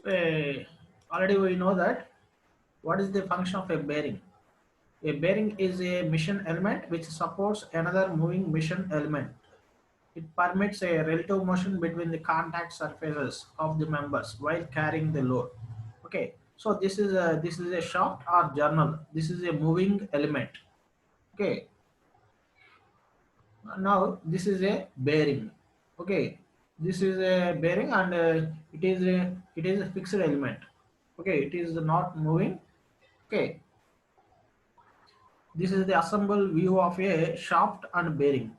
Already we know that what is the function of a bearing. A bearing is a mission element which supports another moving mission element. It permits a relative motion between the contact surfaces of the members while carrying the load. Okay, so this is a shaft or journal. This is a moving element. Okay, now this is a bearing. Okay, this is a bearing and it is a fixed element. Okay, it is not moving. Okay, this is the assembled view of a shaft and bearing.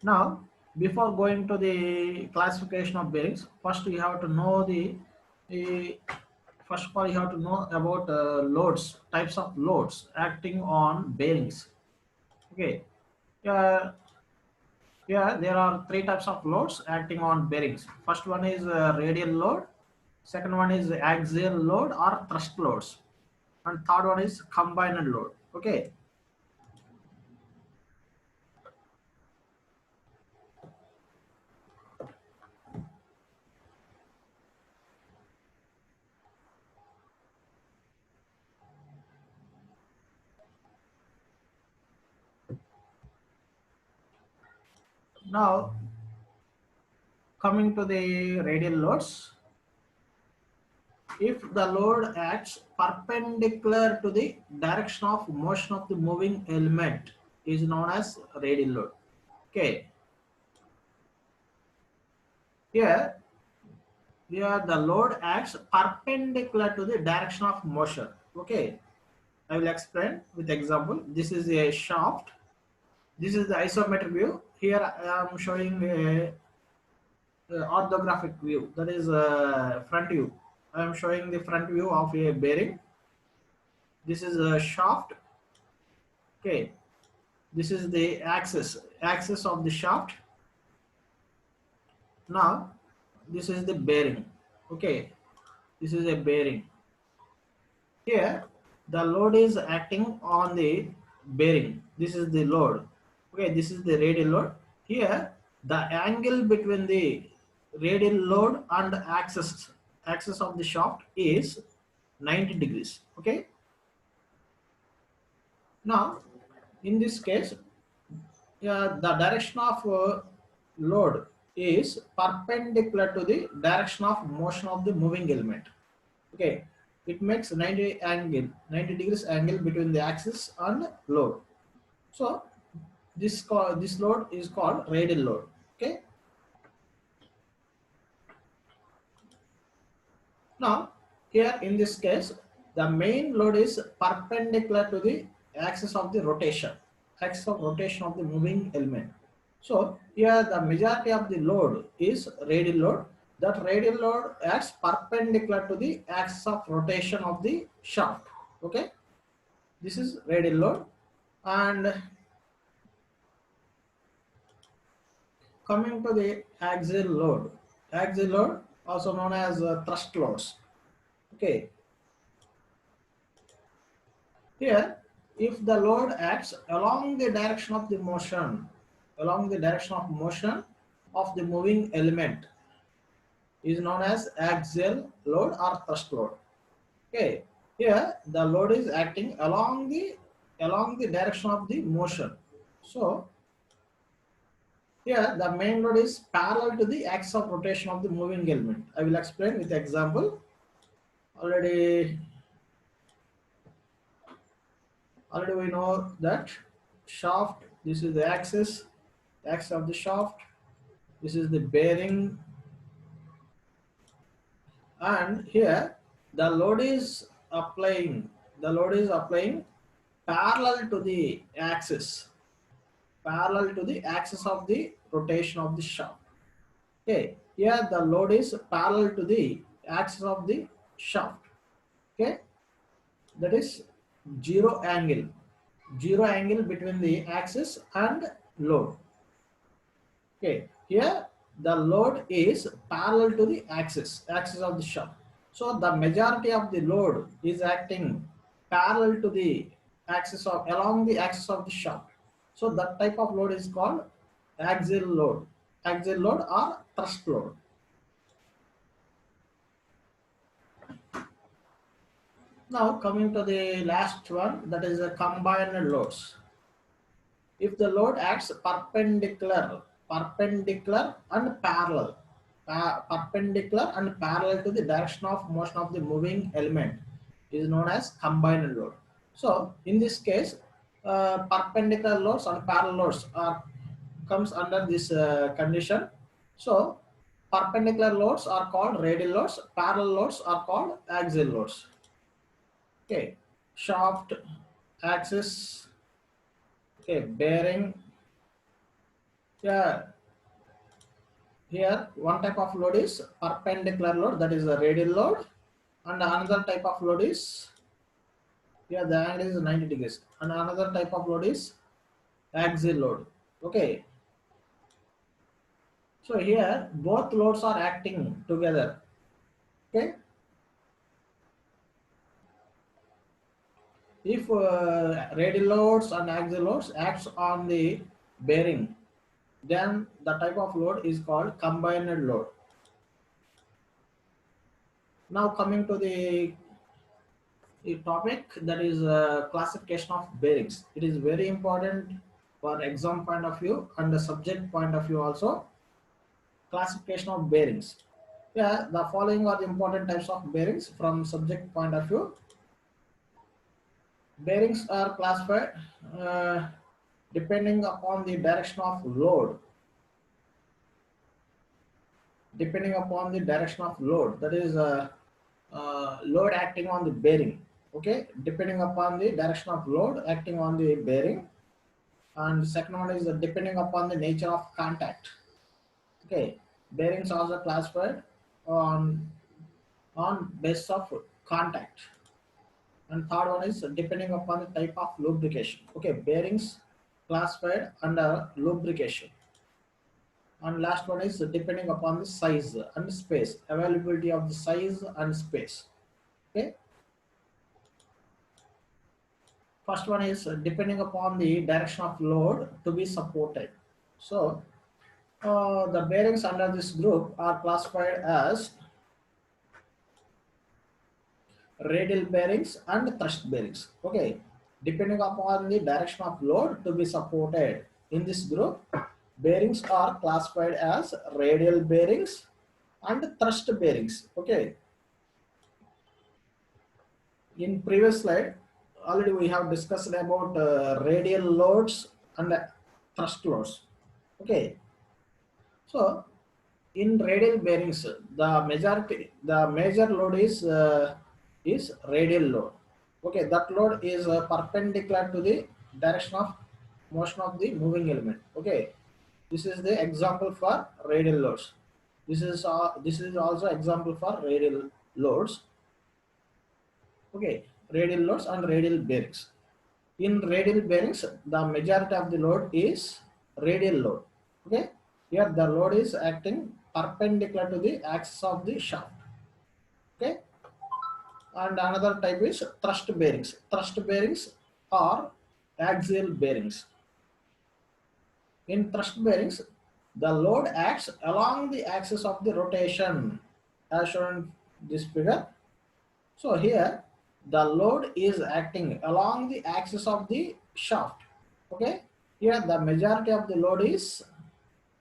Now, before going to the classification of bearings, first you have to know the first of all you have to know about loads, types of loads acting on bearings. Okay, yeah, yeah, there are three types of loads acting on bearings. First one is radial load, second one is axial load or thrust loads, and third one is combined load. Okay, now coming to the radial loads. If the load acts perpendicular to the direction of motion of the moving element is known as radial load. Okay, here the load acts perpendicular to the direction of motion. Okay, I will explain with example. This is a shaft. This is the isometric view. Here I am showing a orthographic view, that is front view. I am showing the front view of a bearing. This is a shaft. Okay, this is the axis of the shaft. Now this is the bearing. Okay, this is a bearing. Here the load is acting on the bearing. This is the load. Okay, this is the radial load. Here the angle between the radial load and axis of the shaft is 90 degrees. Okay, now in this case, the direction of load is perpendicular to the direction of motion of the moving element. Okay, it makes 90 degrees angle between the axis and load. So this load is called radial load. Okay, now here in this case, the main load is perpendicular to the axis of the rotation, axis of rotation of the moving element. So here the majority of the load is radial load. That radial load acts perpendicular to the axis of rotation of the shaft. Okay, this is radial load. And coming to the axial load also known as thrust loads. Okay, here if the load acts along the direction of the motion, of the moving element is known as axial load or thrust load. Okay, here the load is acting along the direction of the motion. So here the main load is parallel to the axis of rotation of the moving element. I will explain with example. Already we know that shaft, this is the axis of the shaft, this is the bearing, and here the load is applying parallel to the axis of the rotation of the shaft. Okay, here the load is parallel to the axis of the shaft. Okay, that is zero angle between the axis and load. Okay, here the load is parallel to the axis of the shaft. So the majority of the load is acting parallel to the along the axis of the shaft. So that type of load is called axial load or thrust load. Now coming to the last one, that is the combined loads. If the load acts perpendicular and parallel, perpendicular and parallel to the direction of motion of the moving element is known as combined load. So in this case, perpendicular loads and parallel loads are comes under this condition. So perpendicular loads are called radial loads, parallel loads are called axial loads. Okay, shaft, axis, okay, bearing. Yeah, here one type of load is perpendicular load, that is a radial load, and another type of load is, here the angle is 90 degrees, and another type of load is axial load. Okay, so here both loads are acting together. Okay, if radial loads and axial loads acts on the bearing, then the type of load is called combined load. Now coming to the topic, that is classification of bearings. It is very important for exam point of view and the subject point of view also. Classification of bearings. Yeah, the following are the important types of bearings from subject point of view. Bearings are classified uh, depending upon the direction of load. Depending upon the direction of load, that is load acting on the bearing. Okay, depending upon the direction of load acting on the bearing. And the second one is depending upon the nature of contact. Okay, bearings also classified on basis of contact. And third one is depending upon the type of lubrication. Okay, bearings classified under lubrication. And last one is depending upon the size and space, availability of the size and space. Okay, first one is depending upon the direction of load to be supported. So the bearings under this group are classified as radial bearings and thrust bearings. Okay, depending upon the direction of load to be supported. In this group, bearings are classified as radial bearings and thrust bearings. Okay, in previous slide, already we have discussed about radial loads and thrust loads. Okay, so in radial bearings, the major load is radial load. Okay, that load is perpendicular to the direction of motion of the moving element. Okay, this is the example for radial loads. This is also example for radial loads. Okay, radial loads and radial bearings. In radial bearings, the majority of the load is radial load. Okay, here the load is acting perpendicular to the axis of the shaft. Okay, and another type is thrust bearings. Thrust bearings are axial bearings. In thrust bearings, the load acts along the axis of the rotation, as shown in this figure. So here the load is acting along the axis of the shaft. Okay, here the majority of the load is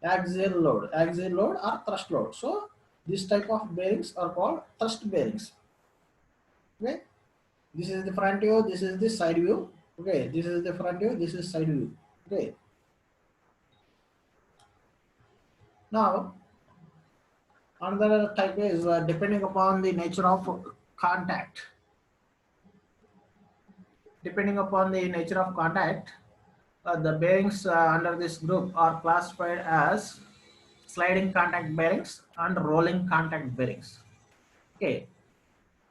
axial load or thrust load. So this type of bearings are called thrust bearings. Okay, this is the front view, this is the side view. Okay, this is the front view, this is side view. Okay, now another type is depending upon the nature of contact. Depending upon the nature of contact, the bearings under this group are classified as sliding contact bearings and rolling contact bearings. Okay,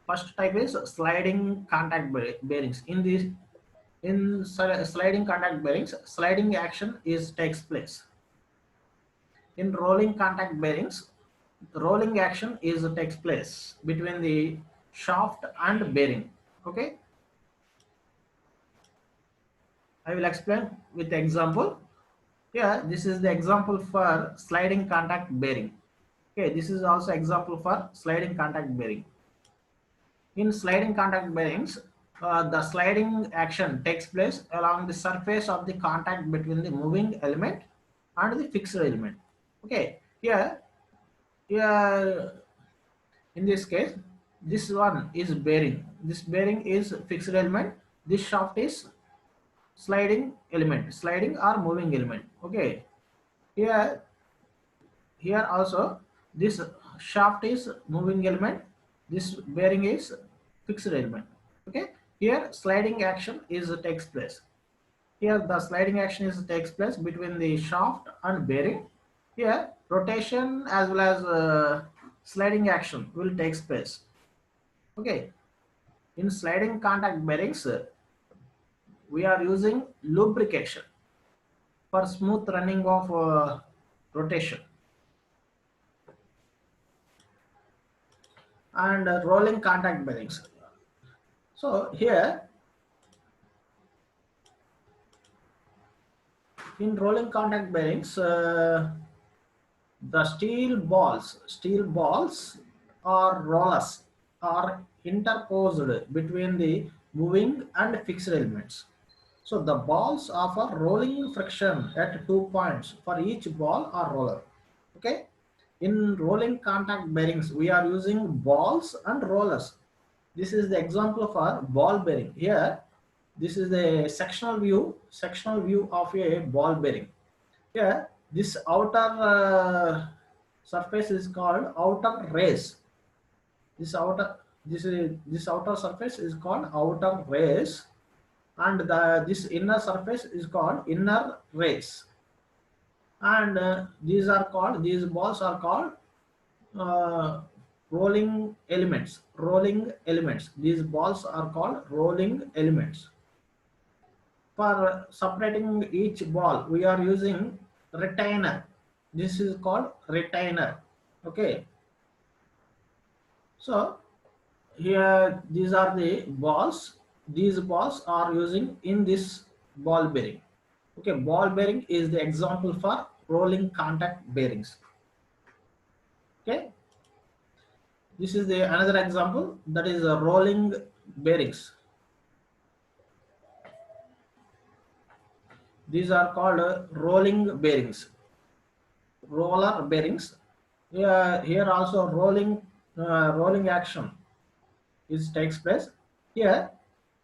first type is sliding contact bearings. In sliding contact bearings, sliding action takes place. In rolling contact bearings, the rolling action takes place between the shaft and bearing. Okay, I will explain with the example. Here, this is the example for sliding contact bearing. Okay, this is also example for sliding contact bearing. In sliding contact bearings, the sliding action takes place along the surface of the contact between the moving element and the fixed element. Okay, here in this case, this one is bearing. This bearing is fixed element. This shaft is sliding element, sliding or moving element. Okay, here here also this shaft is moving element, this bearing is fixed element. Okay, here sliding action is takes place. Here the sliding action is takes place between the shaft and bearing. Here rotation as well as sliding action will takes place. Okay, in sliding contact bearings we are using lubrication for smooth running of rotation. And rolling contact bearings. So here in rolling contact bearings, the steel balls or rollers are interposed between the moving and fixed elements. So the balls offer rolling friction at 2 points for each ball or roller. Okay. In rolling contact bearings, we are using balls and rollers. This is the example for ball bearing. Here, this is the sectional view of a ball bearing. Here, this outer surface is called outer race. This outer this outer surface is called outer race, and this inner surface is called inner race. And these balls are called uh, rolling elements. These balls are called rolling elements. For separating each ball we are using retainer. This is called retainer. Okay, so here these are the balls. These balls are using in this ball bearing. Okay, ball bearing is the example for rolling contact bearings. Okay, this is the another example, that is rolling bearings. These are called rolling bearings, roller bearings. Here also rolling action is takes place. Here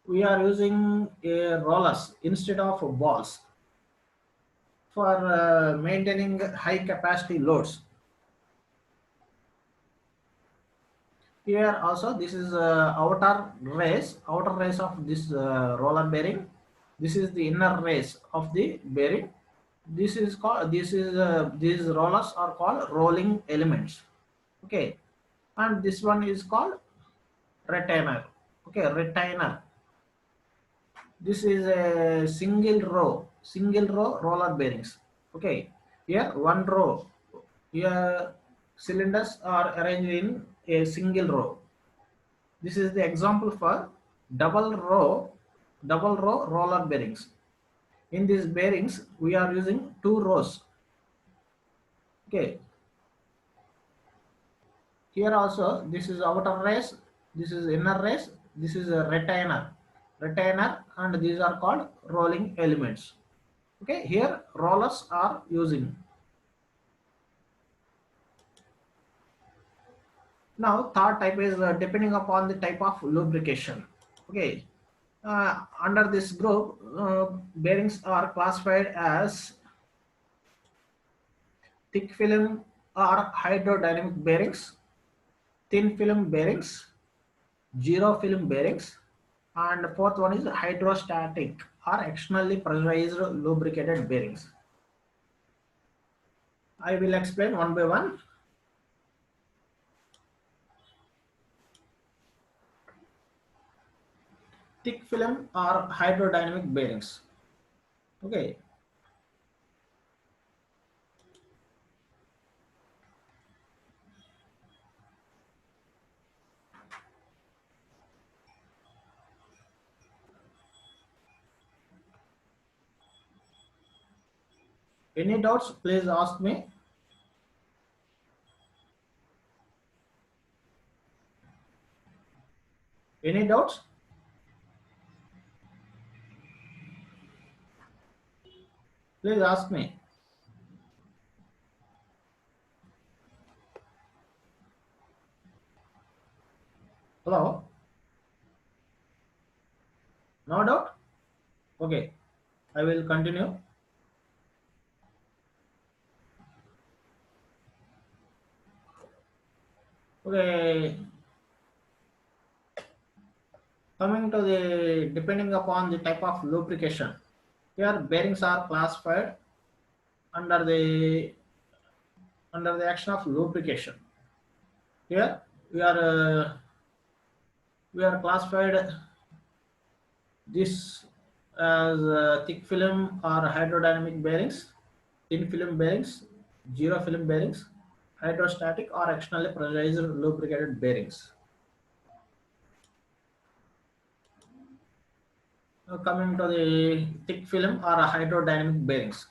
we are using rollers instead of balls for maintaining high capacity loads. Here also this is outer race of this roller bearing. This is the inner race of the bearing. These rollers are called rolling elements. Okay, and this one is called retainer. Okay, retainer. This is a single row roller bearings. Okay, here one row. Here cylinders are arranged in a single row. This is the example for double row roller bearings. In these bearings, we are using 2 rows. Okay. Here also, this is outer race, this is inner race, this is a retainer, and these are called rolling elements. Okay. Here rollers are using. Now, third type is depending upon the type of lubrication. Okay. Under this group, bearings are classified as thick film or hydrodynamic bearings, thin film bearings, zero film bearings, and fourth one is hydrostatic or externally pressurized lubricated bearings. I will explain one by one. Thick film or hydrodynamic bearings. Okay. Any doubts, please ask me. Any doubts? Please ask me. Hello? No doubt? Okay, I will continue. Okay, coming to the depending upon the type of lubrication. Here bearings are classified under the action of lubrication. Here we are classified this as thick film or hydrodynamic bearings, thin film bearings, zero film bearings, hydrostatic or externally pressurized lubricated bearings. Now coming to the thick film or hydrodynamic bearings.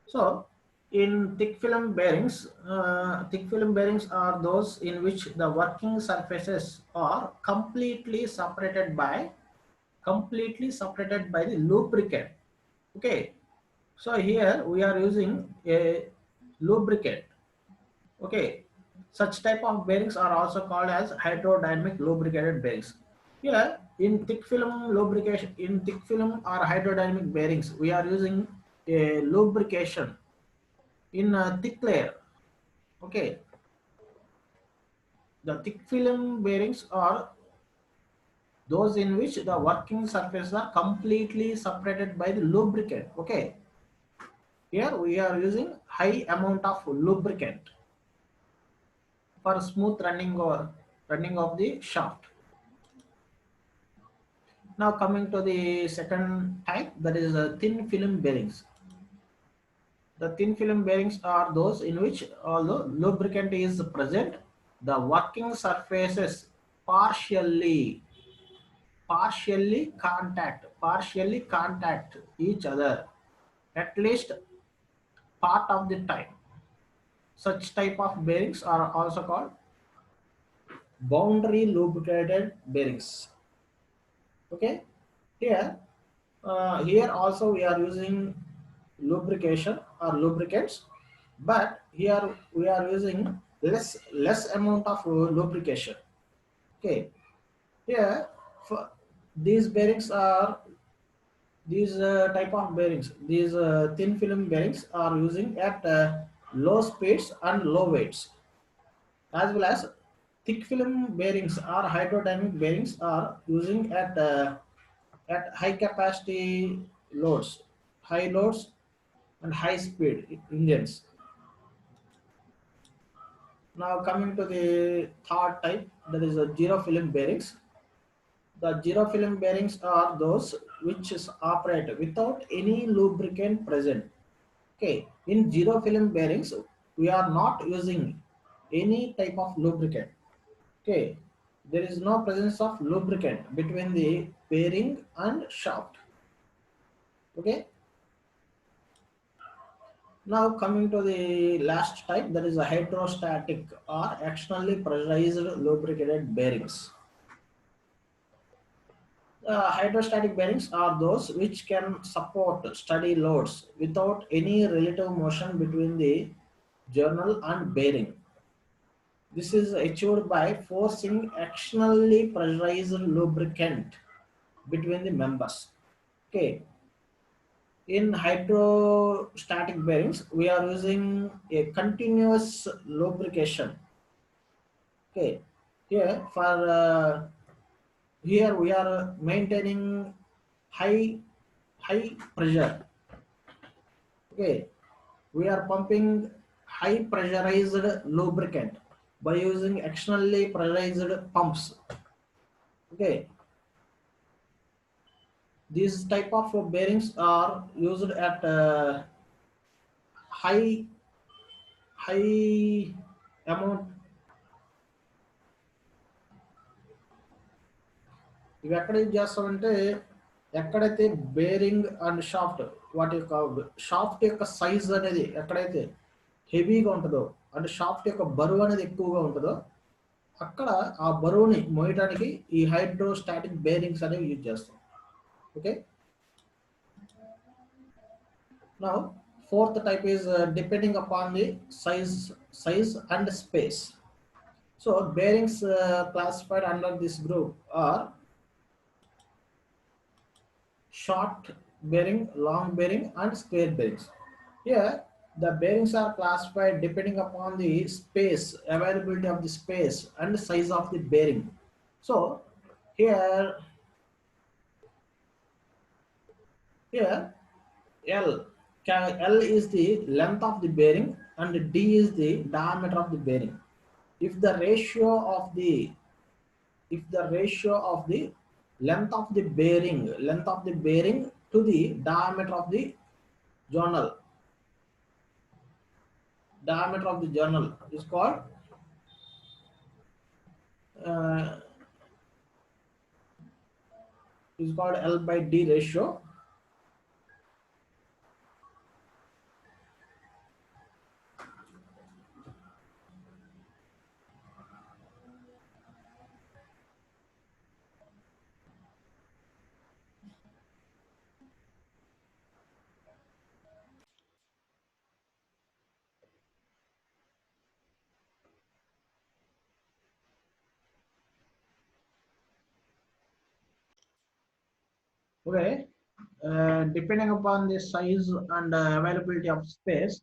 So, in thick film bearings are those in which the working surfaces are completely separated by the lubricant. Okay, so here we are using a lubricant. Okay, such type of bearings are also called as hydrodynamic lubricated bearings. Here in thick film lubrication, in thick film or hydrodynamic bearings, we are using a lubrication in a thick layer. Okay, the thick film bearings are those in which the working surfaces are completely separated by the lubricant. Okay, here we are using high amount of lubricant for smooth running of the shaft. Now coming to the second type, that is thin film bearings. The thin film bearings are those in which although lubricant is present, the working surfaces partially partially contact each other at least part of the time. Such type of bearings are also called boundary lubricated bearings. Okay, here also we are using lubrication or lubricants, but here we are using less amount of lubrication. Okay, here for these bearings are these type of bearings, these thin film bearings are using at low speeds and low weights, as well as thick film bearings or hydrodynamic bearings are using at high capacity loads, high loads and high speed engines. Now coming to the third type, that is a zero film bearings. The zero film bearings are those which is operate without any lubricant present. Okay, in zero film bearings, we are not using any type of lubricant. Okay, there is no presence of lubricant between the bearing and shaft. Okay, now coming to the last type, that is a hydrostatic or externally pressurized lubricated bearings. Hydrostatic bearings are those which can support steady loads without any relative motion between the journal and bearing. This is achieved by forcing externally pressurized lubricant between the members. Okay. In hydrostatic bearings, we are using a continuous lubrication. Okay. Here for here we are maintaining high pressure. Okay, we are pumping high pressurized lubricant by using externally pressurized pumps. Okay, these type of bearings are used at high high amount. ఇవి ఎక్కడ use చేస్తామంటే ఎక్కడైతే bearing and shaft వాటి యొక్క shaft యొక్క size అనేది ఎక్కడైతే హెవీగా ఉంటుందో అంటే షాఫ్ట్ యొక్క బరువు అనేది ఎక్కువగా ఉంటుందో అక్కడ ఆ బరువుని మోయడానికి ఈ హైడ్రోస్టాటిక్ బేరింగ్స్ అనేవి యూజ్ చేస్తాం. Okay. Now, fourth type is depending upon the size and space. So, bearings classified under this group are short bearing, long bearing, and square bearings. Here, the bearings are classified depending upon the space, availability of the space, and the size of the bearing. So, here, here L. L is the length of the bearing and D is the diameter of the bearing. If the ratio of the length of the bearing to the journal diameter of the journal uh, is called L by D ratio. Okay, depending upon the size and availability of space,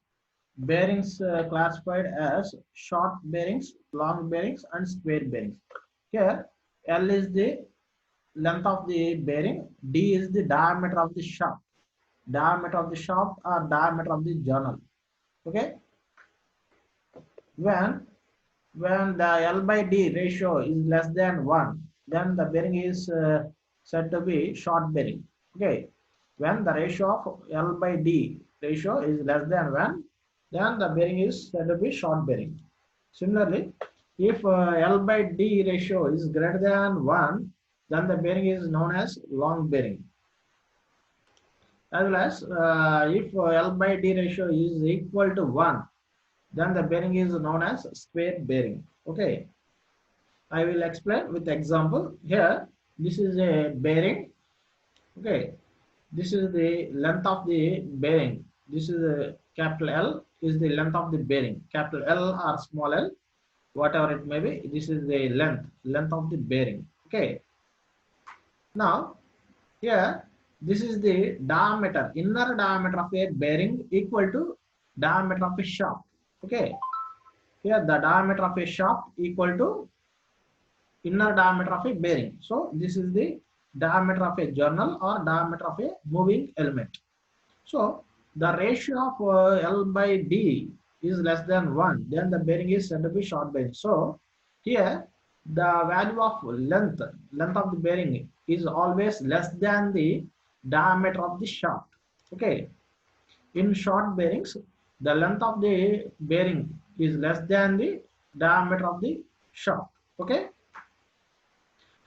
bearings classified as short bearings, long bearings, and square bearings. Here, L is the length of the bearing, D is the diameter of the shaft, or diameter of the journal. Okay, when the L by D ratio is less than 1, then the bearing is said to be short bearing. Okay, when the ratio of L by D ratio is less than 1, then the bearing is said to be short bearing. Similarly, if L by D ratio is greater than 1, then the bearing is known as long bearing. As well as if L by D ratio is equal to 1, then the bearing is known as square bearing. Okay, I will explain with example. Here, this is a bearing. Okay, this is the length of the bearing. This is a capital L is the length of the bearing. Capital L or small l, whatever it may be. This is the length of the bearing. Okay. Now, here, this is the diameter, inner diameter of a bearing equal to diameter of a shaft. Okay. Here, the diameter of a shaft equal to inner diameter of a bearing. So this is the diameter of a journal or diameter of a moving element. So the ratio of L by D is less than 1, then the bearing is said to be short bearing. So here the value of length of the bearing is always less than the diameter of the shaft. Okay, in short bearings, the length of the bearing is less than the diameter of the shaft. Okay,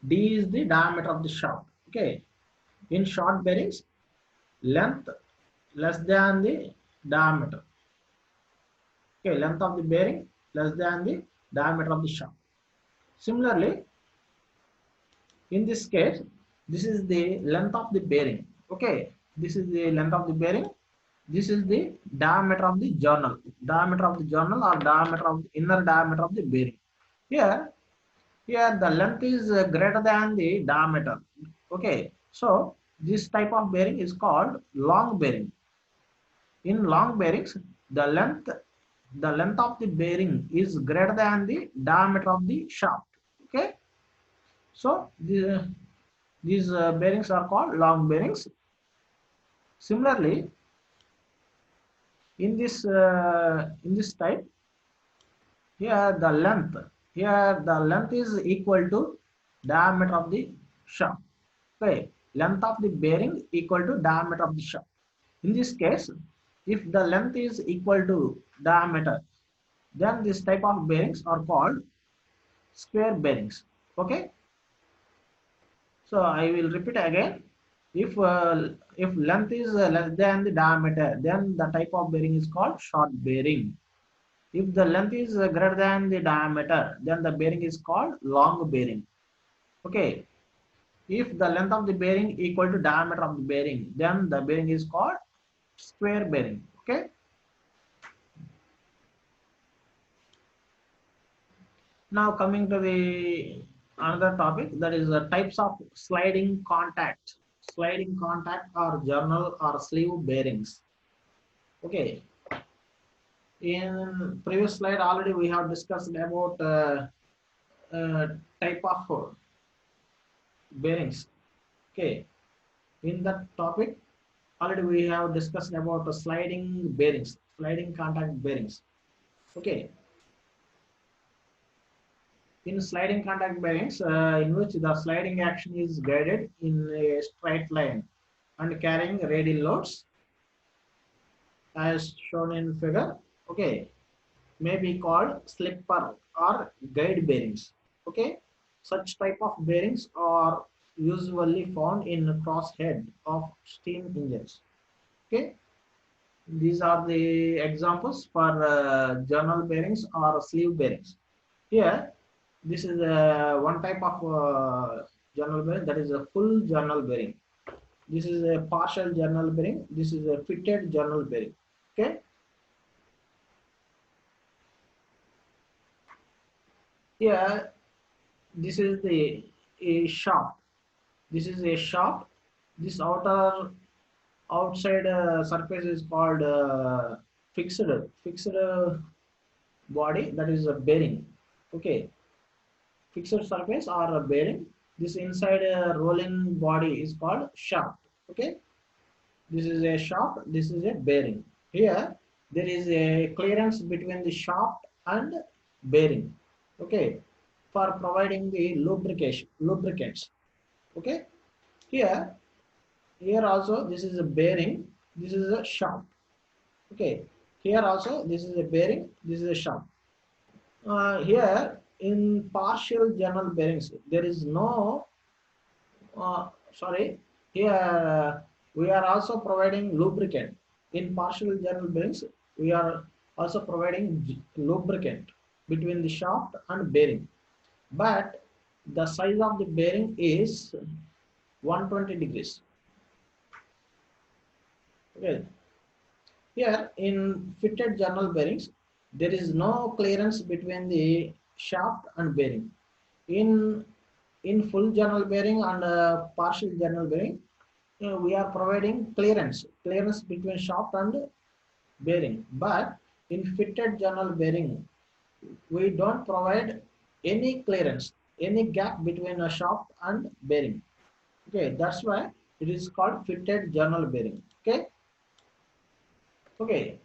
D is the diameter of the shaft. Okay. In short bearings, length less than the diameter. Okay. Length of the bearing less than the diameter of the shaft. Similarly, in this case, this is the length of the bearing. Okay. This is the length of the bearing. This is the diameter of the journal. Diameter of the journal or diameter of the inner diameter of the bearing. Here, the length is greater than the diameter. Okay, so this type of bearing is called long bearing. In long bearings, the length of the bearing is greater than the diameter of the shaft. Okay, so these bearings are called long bearings. Similarly, in this type, here the length is equal to diameter of the shaft. Okay, length of the bearing equal to diameter of the shaft. In this case, if the length is equal to diameter, then this type of bearings are called square bearings. Okay, so I will repeat again. If length is less than the diameter, then the type of bearing is called short bearing. If the length is greater than the diameter, then the bearing is called long bearing. Okay. If the length of the bearing equal to diameter of the bearing, then the bearing is called square bearing. Okay. Now coming to the another topic, that is the types of sliding contact or journal or sleeve bearings. Okay. In previous slide already we have discussed about type of bearings. Okay. In that topic already we have discussed about sliding bearings, sliding contact bearings. Okay. In sliding contact bearings, in which the sliding action is guided in a straight line and carrying radial loads as shown in figure, okay, may be called slipper or guide bearings. Okay, such type of bearings are usually found in crosshead of steam engines. Okay, these are the examples for journal bearings or sleeve bearings. Here, this is one type of journal bearing, that is a full journal bearing. This is a partial journal bearing. This is a fitted journal bearing. Okay. Here, this is the a shaft. This is a shaft. This outside surface is called fixed body. That is a bearing. Okay. Fixed surface or a bearing. This inside rolling body is called shaft. Okay. This is a shaft. This is a bearing. Here there is a clearance between the shaft and bearing. Okay. For providing the lubricants. Okay. Here also this is a bearing. This is a shaft. Okay. Here also this is a bearing. This is a shaft. Here in partial journal bearings there is no sorry, here we are also providing lubricant. In partial journal bearings we are also providing lubricant between the shaft and bearing, but the size of the bearing is 120 degrees. Okay. Here in fitted journal bearings there is no clearance between the shaft and bearing. In full journal bearing and partial journal bearing, we are providing clearance between shaft and bearing, but in fitted journal bearing we don't provide any clearance, any gap between a shaft and bearing. Okay, that's why it is called fitted journal bearing. Okay. Okay,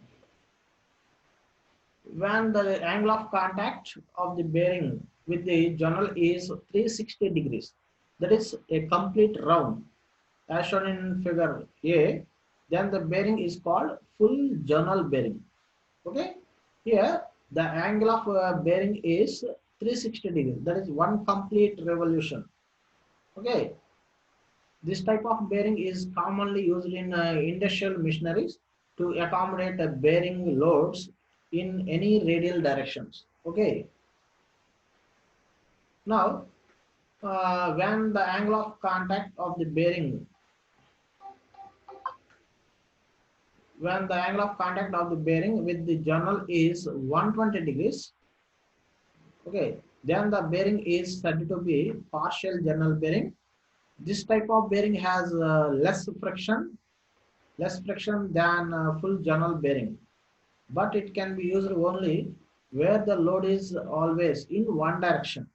when the angle of contact of the bearing with the journal is 360 degrees, that is a complete round as shown in figure A, then the bearing is called full journal bearing. Okay, here the angle of bearing is 360 degrees, that is one complete revolution. Okay, this type of bearing is commonly used in industrial machineries to accommodate bearing loads in any radial directions. Okay, now when the angle of contact of the bearing when the angle of contact of the bearing with the journal is 120 degrees, okay, then the bearing is said to be partial journal bearing. This type of bearing has less friction than full journal bearing, but it can be used only where the load is always in one direction.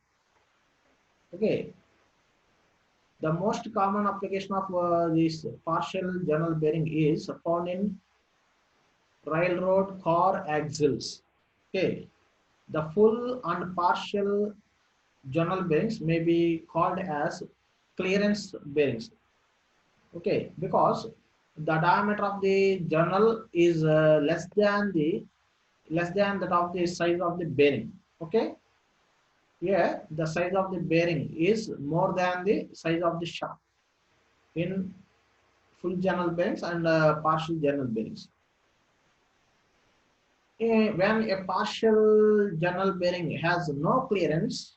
Okay, the most common application of this partial journal bearing is found in railroad car axles. Okay, the full and partial journal bearings may be called as clearance bearings. Okay, because the diameter of the journal is less than that of the size of the bearing. Okay, here the size of the bearing is more than the size of the shaft in full journal bearings and partial journal bearings. When a partial journal bearing has no clearance,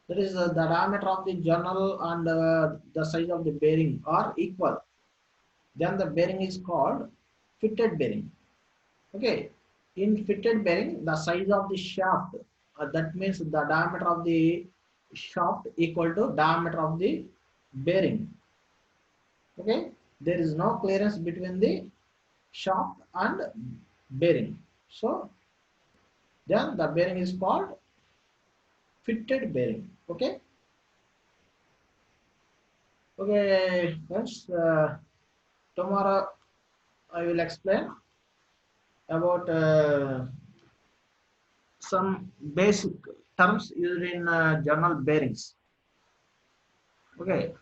that is the diameter of the journal and the size of the bearing are equal, then the bearing is called fitted bearing. Okay, in fitted bearing, the size of the shaft, that means the diameter of the shaft equal to diameter of the bearing. Okay, there is no clearance between the shaft and bearing. So then the bearing is called fitted bearing. Okay. Okay, friends. Tomorrow I will explain about some basic terms used in journal bearings. Okay.